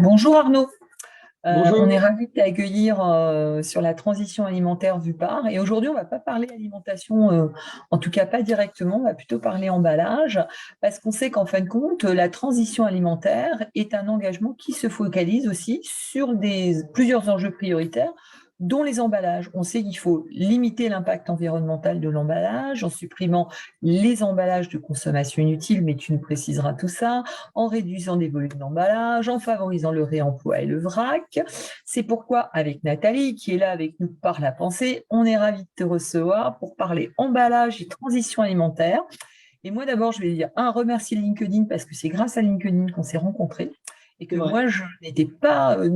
Bonjour Arnaud. On est Bonjour. ravis de t'accueillir sur la transition alimentaire du Par. Et aujourd'hui, on ne va pas parler alimentation, en tout cas pas directement, on va plutôt parler emballage, parce qu'on sait qu'en fin de compte, la transition alimentaire est un engagement qui se focalise aussi sur plusieurs enjeux prioritaires, dont les emballages. On sait qu'il faut limiter l'impact environnemental de l'emballage en supprimant les emballages de consommation inutile, mais tu nous préciseras tout ça, en réduisant des volumes d'emballage, en favorisant le réemploi et le vrac. C'est pourquoi, avec Nathalie, qui est là avec nous par la pensée, on est ravis de te recevoir pour parler emballage et transition alimentaire. Et moi, d'abord, je vais dire remercier LinkedIn parce que c'est grâce à LinkedIn qu'on s'est rencontrés et C'est que vrai. moi, je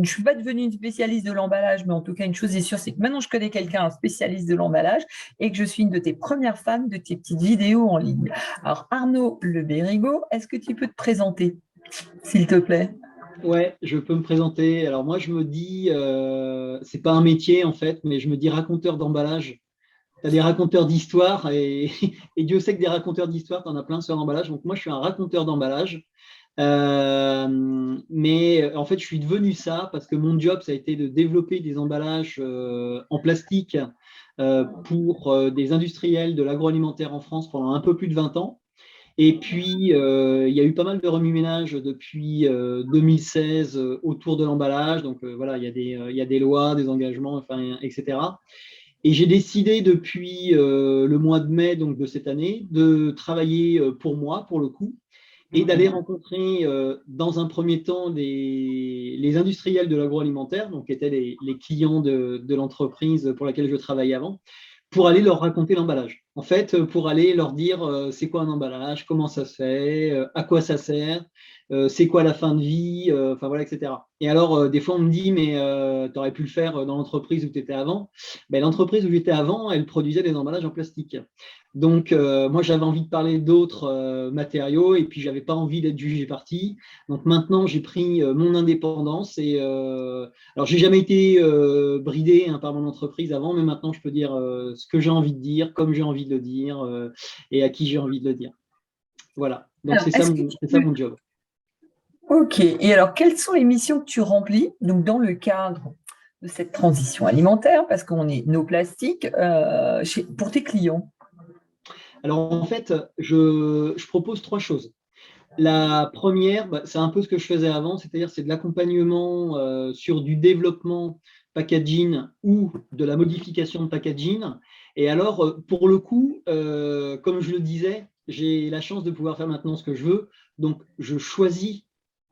suis pas devenue une spécialiste de l'emballage, mais en tout cas, une chose est sûre, c'est que maintenant, je connais quelqu'un, un spécialiste de l'emballage, et que je suis une de tes premières fans de tes petites vidéos en ligne. Alors, Arnaud Le Bérigot, est-ce que tu peux te présenter, s'il te plaît? Ouais, je peux me présenter. Alors moi, je me dis, c'est pas un métier en fait, mais je me dis raconteur d'emballage. Tu as des raconteurs d'histoire et, et Dieu sait que des raconteurs d'histoire, tu en as plein sur l'emballage. Donc moi, je suis un raconteur d'emballage. Mais en fait, je suis devenu ça parce que mon job, ça a été de développer des emballages en plastique pour des industriels de l'agroalimentaire en France pendant un peu plus de 20 ans. Et puis, il y a eu pas mal de remue-ménage depuis 2016 autour de l'emballage. Donc, voilà, il y a des lois, des engagements, enfin, etc. Et j'ai décidé depuis le mois de mai donc, de cette année de travailler pour moi, pour le coup, et d'aller rencontrer dans un premier temps les industriels de l'agroalimentaire, donc qui étaient les clients de l'entreprise pour laquelle je travaillais avant, pour aller leur raconter l'emballage. En fait, pour aller leur dire c'est quoi un emballage, comment ça se fait, à quoi ça sert, c'est quoi la fin de vie, enfin voilà, etc. Et alors, des fois, on me dit, mais tu aurais pu le faire dans l'entreprise où tu étais avant. Ben, l'entreprise où j'étais avant, elle produisait des emballages en plastique. Donc, moi, j'avais envie de parler d'autres matériaux et puis j'avais pas envie d'être jugé parti. Donc, maintenant, j'ai pris mon indépendance et alors, j'ai jamais été bridé hein, par mon entreprise avant, mais maintenant, je peux dire ce que j'ai envie de dire, comme j'ai envie de le dire et à qui j'ai envie de le dire. Voilà. Donc, Alors, est-ce que tu c'est ça peux... mon job. Ok. Et alors, quelles sont les missions que tu remplis donc, dans le cadre de cette transition alimentaire, parce qu'on est nos plastiques, pour tes clients? Alors, en fait, je propose trois choses. La première, bah, c'est un peu ce que je faisais avant, c'est-à-dire c'est de l'accompagnement sur du développement packaging ou de la modification de packaging. Et alors, pour le coup, comme je le disais, j'ai la chance de pouvoir faire maintenant ce que je veux, donc je choisis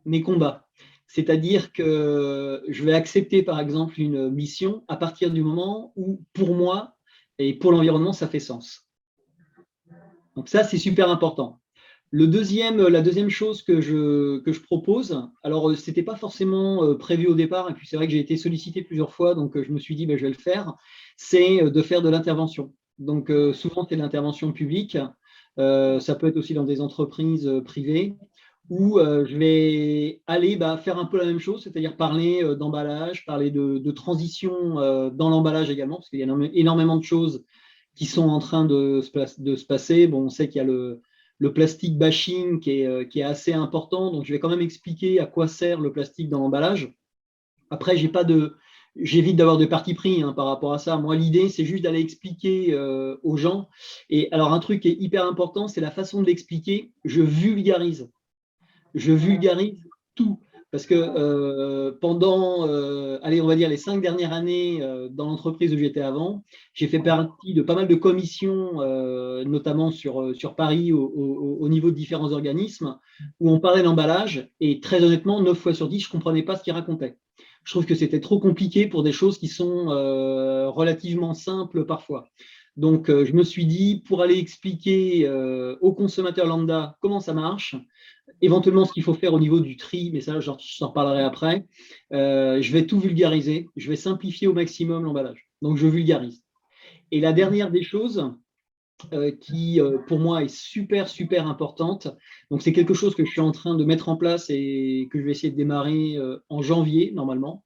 mes combats. C'est-à-dire que je vais accepter, par exemple, une mission à partir du moment où, pour moi et pour l'environnement, ça fait sens. Donc ça, c'est super important. La deuxième chose que je propose, alors ce n'était pas forcément prévu au départ, et puis c'est vrai que j'ai été sollicité plusieurs fois, donc je me suis dit ben, je vais le faire, c'est de faire de l'intervention. Donc souvent c'est de l'intervention publique, ça peut être aussi dans des entreprises privées, où je vais aller bah, faire un peu la même chose, c'est-à-dire parler d'emballage, parler de transition dans l'emballage également, parce qu'il y a énormément de choses qui sont en train de se passer. Bon, on sait qu'il y a le plastique bashing qui est assez important. Donc, je vais quand même expliquer à quoi sert le plastique dans l'emballage. Après, j'évite d'avoir de parti pris hein, par rapport à ça. Moi, l'idée, c'est juste d'aller expliquer aux gens. Et alors, un truc qui est hyper important, c'est la façon de l'expliquer. Je vulgarise tout. Parce que pendant, allez, on va dire les 5 dernières années dans l'entreprise où j'étais avant, j'ai fait partie de pas mal de commissions, notamment sur Paris, au niveau de différents organismes, où on parlait d'emballage, et très honnêtement, 9 fois sur 10, je ne comprenais pas ce qu'ils racontaient. Je trouve que c'était trop compliqué pour des choses qui sont relativement simples parfois. Donc, je me suis dit, pour aller expliquer aux consommateurs lambda comment ça marche, éventuellement ce qu'il faut faire au niveau du tri, mais ça, je t'en reparlerai après. Je vais tout vulgariser, je vais simplifier au maximum l'emballage. Donc, je vulgarise. Et la dernière des choses qui, pour moi, est super, super importante, donc c'est quelque chose que je suis en train de mettre en place et que je vais essayer de démarrer en janvier, normalement,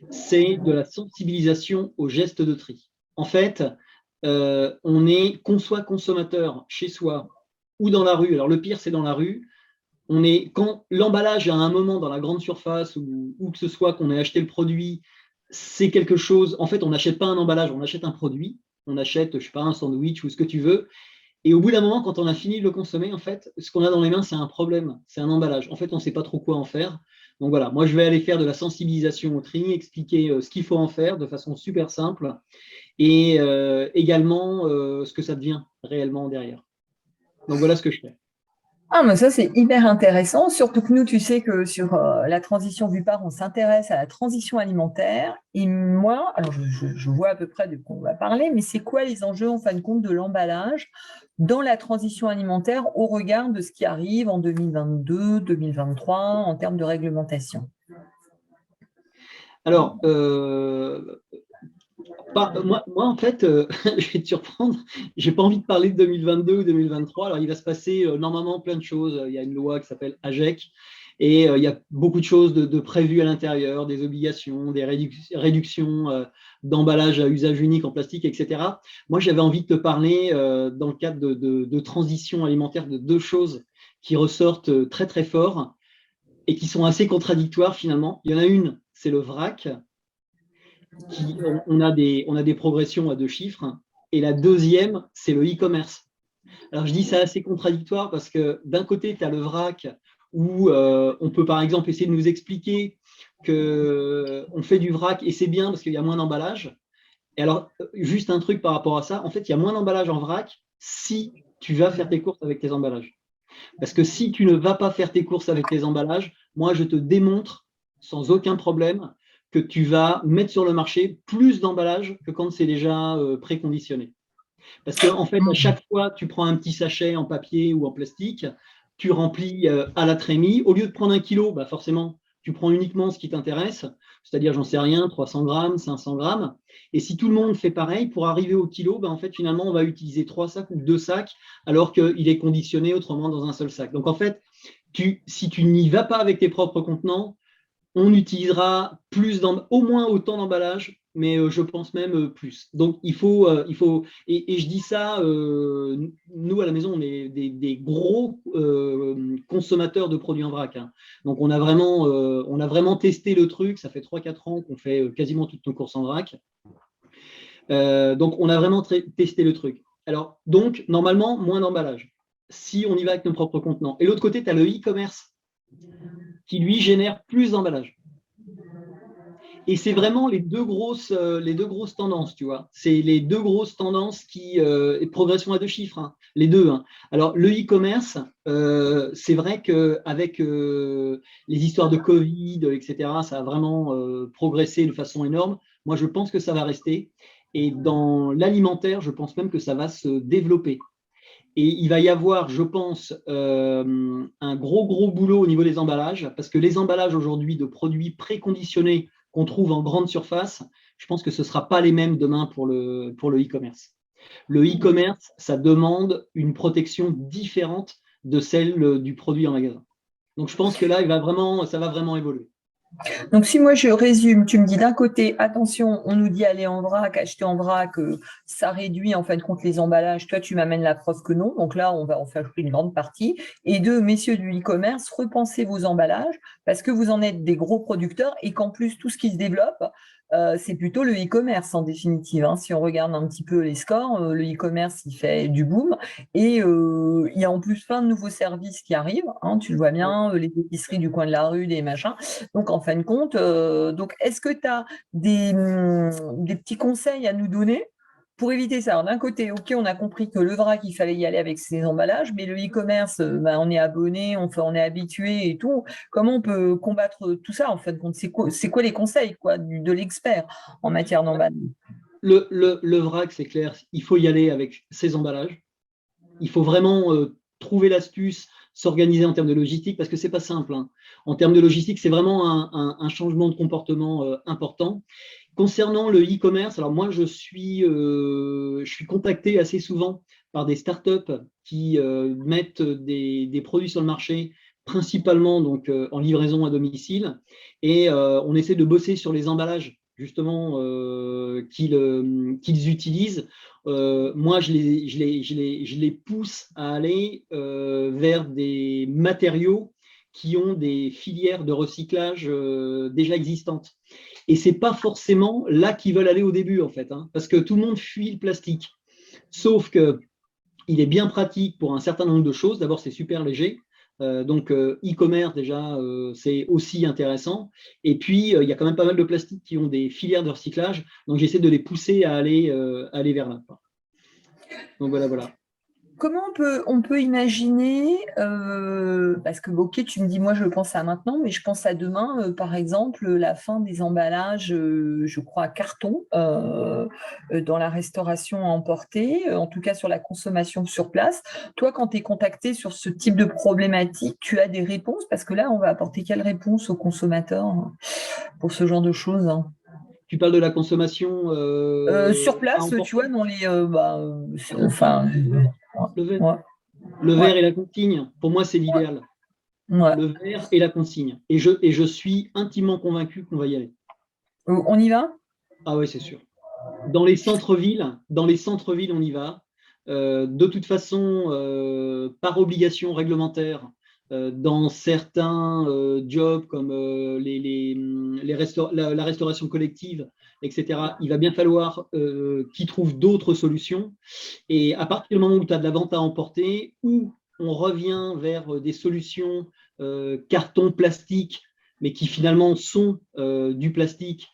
c'est de la sensibilisation aux gestes de tri. En fait, qu'on soit consommateur chez soi ou dans la rue, alors le pire, c'est dans la rue, Quand l'emballage à un moment dans la grande surface ou où que ce soit qu'on ait acheté le produit, c'est quelque chose. En fait, on n'achète pas un emballage, on achète un produit. On achète, je sais pas, un sandwich ou ce que tu veux. Et au bout d'un moment, quand on a fini de le consommer, en fait, ce qu'on a dans les mains, c'est un problème, c'est un emballage. En fait, on ne sait pas trop quoi en faire. Donc voilà, moi, je vais aller faire de la sensibilisation au tri, expliquer ce qu'il faut en faire de façon super simple et également ce que ça devient réellement derrière. Donc voilà ce que je fais. Ah, mais ça, c'est hyper intéressant, surtout que nous, tu sais que sur la transition du on s'intéresse à la transition alimentaire. Et moi, alors je vois à peu près de quoi on va parler, mais c'est quoi les enjeux, en fin de compte, de l'emballage dans la transition alimentaire au regard de ce qui arrive en 2022, 2023 en termes de réglementation? Alors, moi, en fait, je vais te surprendre, j'ai pas envie de parler de 2022 ou 2023. Alors, il va se passer normalement plein de choses. Il y a une loi qui s'appelle AGEC et il y a beaucoup de choses de prévues à l'intérieur, des obligations, des réductions d'emballage à usage unique en plastique, etc. Moi, j'avais envie de te parler dans le cadre de transition alimentaire de deux choses qui ressortent très, très fort et qui sont assez contradictoires finalement. Il y en a une, c'est le vrac on a des progressions à deux chiffres. Et la deuxième, c'est le e-commerce. Alors, je dis ça assez contradictoire parce que d'un côté, tu as le vrac où on peut par exemple essayer de nous expliquer qu'on fait du vrac et c'est bien parce qu'il y a moins d'emballage. Et alors, juste un truc par rapport à ça, en fait, il y a moins d'emballage en vrac si tu vas faire tes courses avec tes emballages. Parce que si tu ne vas pas faire tes courses avec tes emballages, moi, je te démontre sans aucun problème que tu vas mettre sur le marché plus d'emballages que quand c'est déjà préconditionné. Parce qu'en en fait, à chaque fois, tu prends un petit sachet en papier ou en plastique, tu remplis à la trémie. Au lieu de prendre un kilo, bah forcément, tu prends uniquement ce qui t'intéresse, c'est-à-dire, j'en sais rien, 300 grammes, 500 grammes. Et si tout le monde fait pareil, pour arriver au kilo, bah en fait, finalement, on va utiliser trois sacs ou deux sacs, alors qu'il est conditionné autrement dans un seul sac. Donc, en fait, si tu n'y vas pas avec tes propres contenants, on utilisera au moins autant d'emballage, mais je pense même plus. Donc et je dis ça, nous à la maison, on est des gros consommateurs de produits en vrac, hein. Donc on a vraiment testé le truc, ça fait 3-4 ans qu'on fait quasiment toutes nos courses en vrac. Donc on a vraiment testé le truc. Alors, donc, normalement, moins d'emballage, si on y va avec nos propres contenants. Et l'autre côté, tu as le e-commerce qui, lui, génère plus d'emballage. Et c'est vraiment les deux grosses tendances, tu vois. C'est les deux grosses tendances progression à deux chiffres, hein, les deux, hein. Alors, le e-commerce, c'est vrai qu'avec les histoires de Covid, etc., ça a vraiment progressé de façon énorme. Moi, je pense que ça va rester. Et dans l'alimentaire, je pense même que ça va se développer. Et il va y avoir, je pense, un gros boulot au niveau des emballages, parce que les emballages aujourd'hui de produits préconditionnés qu'on trouve en grande surface, je pense que ce ne sera pas les mêmes demain pour le e-commerce. Le e-commerce, ça demande une protection différente de celle du produit en magasin. Donc je pense que là, ça va vraiment évoluer. Donc, si moi je résume, tu me dis d'un côté, attention, on nous dit aller en vrac, acheter en vrac, ça réduit en fin de compte les emballages. Toi, tu m'amènes la preuve que non. Donc là, on va en faire une grande partie. Et deux, messieurs du e-commerce, repensez vos emballages parce que vous en êtes des gros producteurs et qu'en plus, tout ce qui se développe, c'est plutôt le e-commerce en définitive, hein. Si on regarde un petit peu les scores, le e-commerce, il fait du boom. Et il y a en plus plein de nouveaux services qui arrivent, hein. Tu le vois Ouais. bien, les épiceries du coin de la rue, des machins. Donc, en fin de compte, est-ce que tu as des petits conseils à nous donner pour éviter ça? Alors, d'un côté, OK, on a compris que le vrac, il fallait y aller avec ses emballages, mais le e-commerce, on est abonné, on est habitué et tout. Comment on peut combattre tout ça, en fin de compte? C'est quoi les conseils quoi, de l'expert en matière d'emballage? Le vrac, c'est clair, il faut y aller avec ses emballages. Il faut vraiment trouver l'astuce, s'organiser en termes de logistique, parce que c'est pas simple, hein. En termes de logistique, c'est vraiment un changement de comportement important. Concernant le e-commerce, alors moi, je suis contacté assez souvent par des startups qui mettent des produits sur le marché, principalement donc, en livraison à domicile, et on essaie de bosser sur les emballages justement qu'ils utilisent. Moi, je les pousse à aller vers des matériaux qui ont des filières de recyclage déjà existantes. Et ce n'est pas forcément là qu'ils veulent aller au début, en fait, hein, parce que tout le monde fuit le plastique. Sauf qu'il est bien pratique pour un certain nombre de choses. D'abord, c'est super léger. Donc, e-commerce, déjà, c'est aussi intéressant. Et puis, il y a quand même pas mal de plastiques qui ont des filières de recyclage. Donc, j'essaie de les pousser à aller vers là. Donc, voilà. Comment on peut imaginer, parce que ok, tu me dis moi je pense à maintenant, mais je pense à demain, par exemple, la fin des emballages, je crois, à carton dans la restauration à emporter, en tout cas sur la consommation sur place. Toi, quand tu es contacté sur ce type de problématique, tu as des réponses? Parce que là, on va apporter quelle réponse aux consommateurs pour ce genre de choses, hein? Tu parles de la consommation Sur à place, tu vois, emporter, dans les, la consigne, enfin, le verre. ouais, Le ouais, verre et la consigne, pour moi, c'est ouais, l'idéal. ouais. Le verre et la consigne. Et je suis intimement convaincu qu'on va y aller. On y va? Ah oui, c'est sûr. Dans les centres-villes, on y va. De toute façon, par obligation réglementaire, dans certains jobs comme la restauration collective, etc., il va bien falloir qu'ils trouvent d'autres solutions. Et à partir du moment où tu as de la vente à emporter, où on revient vers des solutions carton, plastique, mais qui finalement sont du plastique,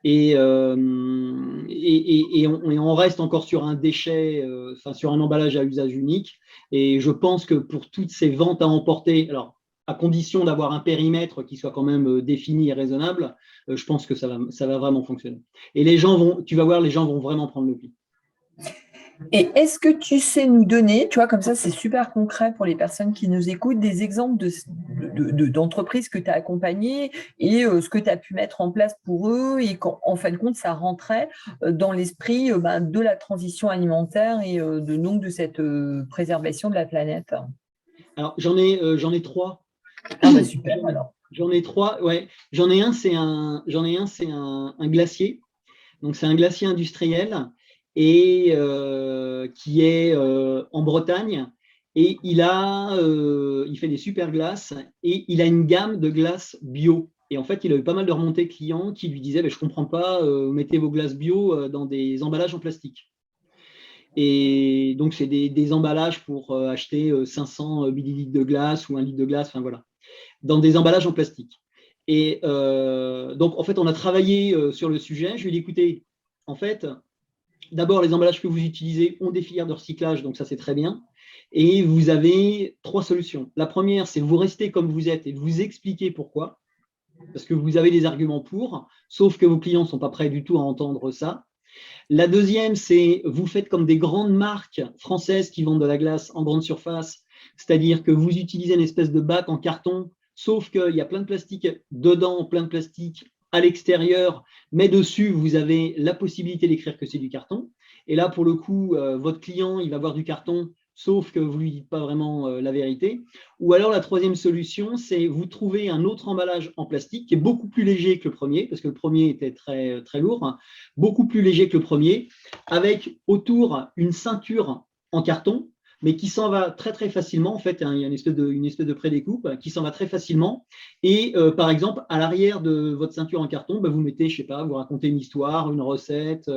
et on reste encore sur un déchet, enfin sur un emballage à usage unique. Et je pense que pour toutes ces ventes à emporter, alors à condition d'avoir un périmètre qui soit quand même défini et raisonnable, je pense que ça va vraiment fonctionner. Et tu vas voir, les gens vont vraiment prendre le pli. Et est-ce que tu sais nous donner, tu vois, comme ça, c'est super concret pour les personnes qui nous écoutent, des exemples d'entreprises que tu as accompagnées et ce que tu as pu mettre en place pour eux et qu'en fin de compte, ça rentrait dans l'esprit de la transition alimentaire et donc de cette préservation de la planète? Alors, j'en ai trois. Ah bah super alors. J'en ai trois, ouais. J'en ai un, c'est un glacier. Donc, c'est un glacier industriel et qui est en Bretagne. Et il fait des super glaces et il a une gamme de glaces bio. Et en fait, il a eu pas mal de remontées clients qui lui disaient, je ne comprends pas, mettez vos glaces bio dans des emballages en plastique. Et donc, c'est des emballages pour acheter 500 millilitres de glace ou 1 litre de glace, enfin voilà, dans des emballages en plastique. Et donc, en fait, on a travaillé sur le sujet. Je lui ai dit, écoutez, en fait, d'abord, les emballages que vous utilisez ont des filières de recyclage, donc ça, c'est très bien. Et vous avez trois solutions. La première, c'est vous rester comme vous êtes et vous expliquer pourquoi, parce que vous avez des arguments pour, sauf que vos clients ne sont pas prêts du tout à entendre ça. La deuxième, c'est vous faites comme des grandes marques françaises qui vendent de la glace en grande surface, c'est-à-dire que vous utilisez une espèce de bac en carton, sauf qu'il y a plein de plastique dedans, plein de plastique à l'extérieur, mais dessus, vous avez la possibilité d'écrire que c'est du carton. Et là, pour le coup, votre client, il va voir du carton, sauf que vous ne lui dites pas vraiment la vérité. Ou alors, la troisième solution, c'est vous trouvez un autre emballage en plastique qui est beaucoup plus léger que le premier, parce que le premier était très, très lourd, hein, beaucoup plus léger que le premier, avec autour une ceinture en carton, mais qui s'en va très très facilement. En fait, hein, il y a une espèce de prédécoupe qui s'en va très facilement. Et par exemple, à l'arrière de votre ceinture en carton, vous mettez, je sais pas, vous racontez une histoire, une recette,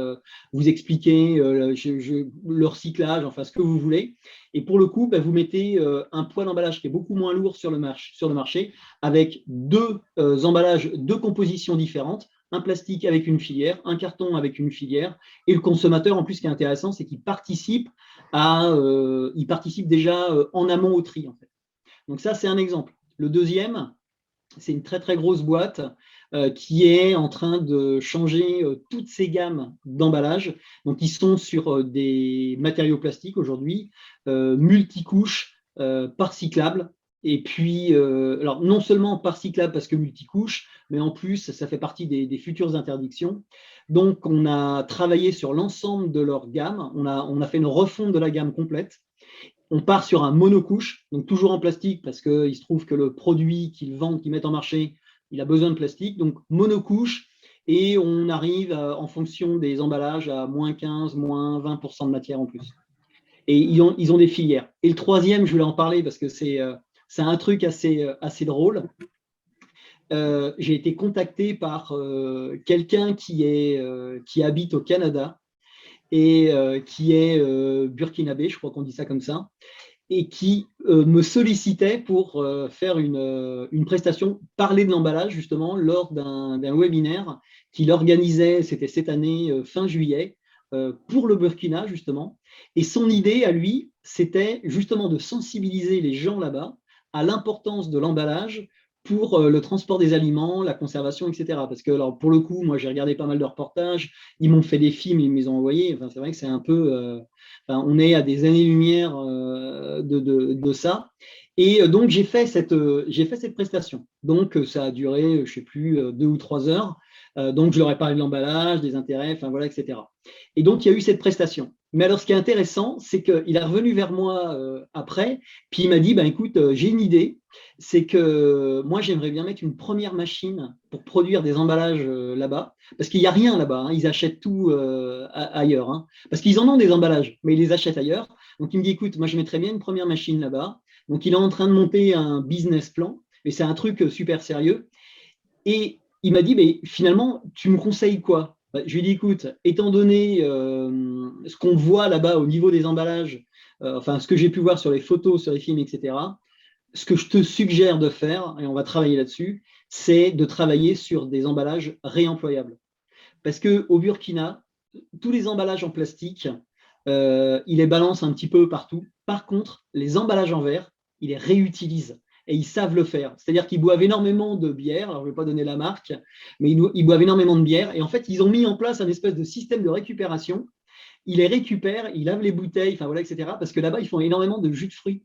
vous expliquez le recyclage, enfin ce que vous voulez. Et pour le coup, vous mettez un poids d'emballage qui est beaucoup moins lourd sur le marché avec deux emballages, deux compositions différentes, un plastique avec une filière, un carton avec une filière, et le consommateur, en plus, ce qui est intéressant, c'est qu'il participe déjà en amont au tri, en fait. Donc ça, c'est un exemple. Le deuxième, c'est une très très grosse boîte qui est en train de changer toutes ses gammes d'emballage. Donc, ils sont sur des matériaux plastiques aujourd'hui, multicouches, par cyclable. Et puis, alors non seulement par cyclable parce que multicouche, mais en plus, ça fait partie des futures interdictions. Donc, on a travaillé sur l'ensemble de leur gamme. On a fait une refonte de la gamme complète. On part sur un monocouche, donc toujours en plastique, parce qu'il se trouve que le produit qu'ils vendent, qu'ils mettent en marché, il a besoin de plastique. Donc monocouche, et on arrive en fonction des emballages à moins 15, moins 20% de matière en plus. Et ils ont des filières. Et le troisième, je voulais en parler parce que c'est un truc assez drôle. J'ai été contacté par quelqu'un qui habite au Canada et qui est burkinabé, je crois qu'on dit ça comme ça, et qui me sollicitait pour faire une prestation, parler de l'emballage justement, lors d'un webinaire qu'il organisait, c'était cette année, fin juillet, pour le Burkina justement. Et son idée à lui, c'était justement de sensibiliser les gens là-bas à l'importance de l'emballage pour le transport des aliments, la conservation, etc. Parce que, alors, pour le coup, moi, j'ai regardé pas mal de reportages, ils m'ont fait des films, ils me les ont envoyés. Enfin, c'est vrai que c'est un peu. Enfin, on est à des années-lumière de ça. Et donc, j'ai fait cette prestation. Donc, ça a duré, je ne sais plus, 2 ou 3 heures. Donc, je leur ai parlé de l'emballage, des intérêts, enfin voilà, etc. Et donc, il y a eu cette prestation. Mais alors, ce qui est intéressant, c'est qu'il est revenu vers moi après, puis il m'a dit, ben, écoute, j'ai une idée, c'est que moi, j'aimerais bien mettre une première machine pour produire des emballages là-bas, parce qu'il n'y a rien là-bas, hein, ils achètent tout ailleurs, hein, parce qu'ils en ont des emballages, mais ils les achètent ailleurs. Donc, il me dit, écoute, moi, je mettrais bien une première machine là-bas. Donc, il est en train de monter un business plan, et c'est un truc super sérieux. Et il m'a dit, mais finalement, tu me conseilles quoi? Je lui ai dit, écoute, étant donné ce qu'on voit là-bas au niveau des emballages, enfin ce que j'ai pu voir sur les photos, sur les films, etc., ce que je te suggère de faire, et on va travailler là-dessus, c'est de travailler sur des emballages réemployables. Parce qu'au Burkina, tous les emballages en plastique, il les balance un petit peu partout. Par contre, les emballages en verre, ils les réutilisent et ils savent le faire. C'est-à-dire qu'ils boivent énormément de bière, alors je ne vais pas donner la marque, mais ils boivent énormément de bière et en fait, ils ont mis en place un espèce de système de récupération. Ils les récupèrent, ils lavent les bouteilles, enfin voilà, etc. Parce que là-bas, ils font énormément de jus de fruits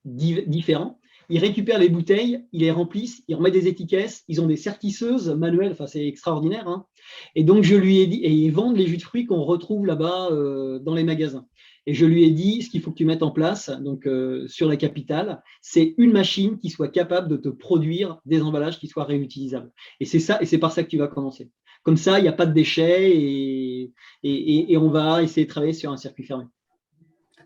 différents. Ils récupèrent les bouteilles, ils les remplissent, ils remettent des étiquettes, ils ont des sertisseuses manuelles, enfin c'est extraordinaire, hein. Et donc je lui ai dit, et ils vendent les jus de fruits qu'on retrouve là-bas dans les magasins. Et je lui ai dit, ce qu'il faut que tu mettes en place, donc sur la capitale, c'est une machine qui soit capable de te produire des emballages qui soient réutilisables. Et c'est ça, et c'est par ça que tu vas commencer. Comme ça, il n'y a pas de déchets et on va essayer de travailler sur un circuit fermé.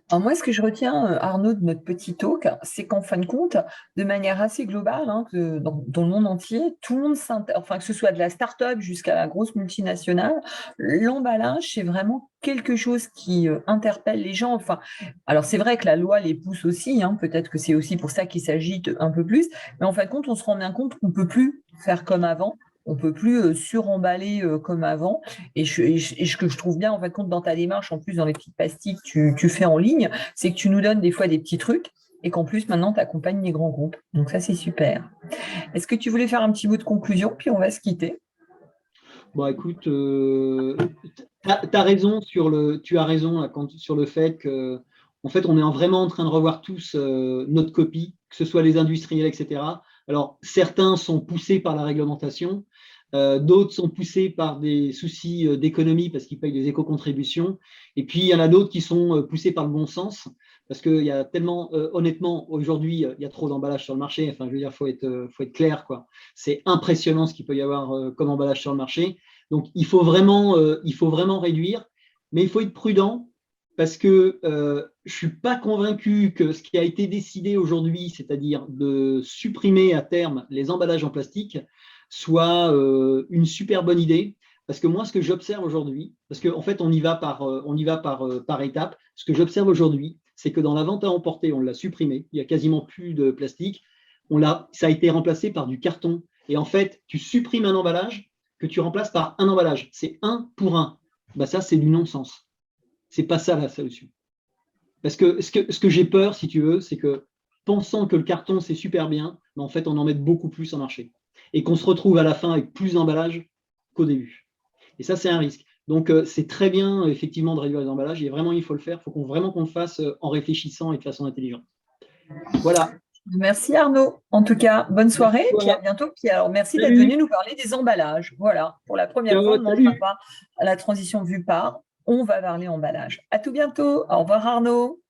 Alors moi, ce que je retiens, Arnaud, de notre petit talk, c'est qu'en fin de compte, de manière assez globale, hein, que dans le monde entier, tout le monde enfin que ce soit de la start-up jusqu'à la grosse multinationale, l'emballage, c'est vraiment quelque chose qui interpelle les gens. Enfin, alors c'est vrai que la loi les pousse aussi, hein, peut-être que c'est aussi pour ça qu'ils s'agitent un peu plus, mais en fin de compte, on se rend bien compte qu'on ne peut plus faire comme avant. On ne peut plus suremballer comme avant. Et ce que je trouve bien, en fait, compte dans ta démarche, en plus, dans les petites pastilles que tu fais en ligne, c'est que tu nous donnes des fois des petits trucs et qu'en plus, maintenant, tu accompagnes les grands groupes. Donc, ça, c'est super. Est-ce que tu voulais faire un petit bout de conclusion, puis on va se quitter? Bon, écoute, tu as raison là, sur le fait que, en fait, on est vraiment en train de revoir tous notre copie, que ce soit les industriels, etc. Alors, certains sont poussés par la réglementation, d'autres sont poussés par des soucis d'économie parce qu'ils payent des éco-contributions, et puis il y en a d'autres qui sont poussés par le bon sens, parce qu'il y a tellement, honnêtement, aujourd'hui, il y a trop d'emballage sur le marché. Enfin, je veux dire, faut être clair, quoi. C'est impressionnant ce qu'il peut y avoir comme emballage sur le marché. Donc, il faut vraiment réduire, mais il faut être prudent parce que je ne suis pas convaincu que ce qui a été décidé aujourd'hui, c'est-à-dire de supprimer à terme les emballages en plastique, soit une super bonne idée. Parce que moi, ce que j'observe aujourd'hui, parce qu'en fait, on y va par étapes, ce que j'observe aujourd'hui, c'est que dans la vente à emporter, on l'a supprimé, il n'y a quasiment plus de plastique, ça a été remplacé par du carton. Et en fait, tu supprimes un emballage, que tu remplaces par un emballage. C'est un pour un. Bah ça, c'est du non-sens. C'est pas ça la solution. Parce que ce que j'ai peur, si tu veux, c'est que pensant que le carton, c'est super bien, mais en fait, on en met beaucoup plus en marché. Et qu'on se retrouve à la fin avec plus d'emballage qu'au début. Et ça, c'est un risque. Donc, c'est très bien, effectivement, de réduire les emballages. Et vraiment, il faut le faire. Il faut vraiment qu'on le fasse en réfléchissant et de façon intelligente. Voilà. Merci Arnaud. En tout cas, bonne Merci soirée, à puis à toi. bientôt. Puis alors, merci d'être venu Salut. nous parler des emballages. Voilà, pour la première fois, on Ciao, ne manquera salut. pas à la transition vue par. On va parler emballage. À tout bientôt. Au revoir Arnaud.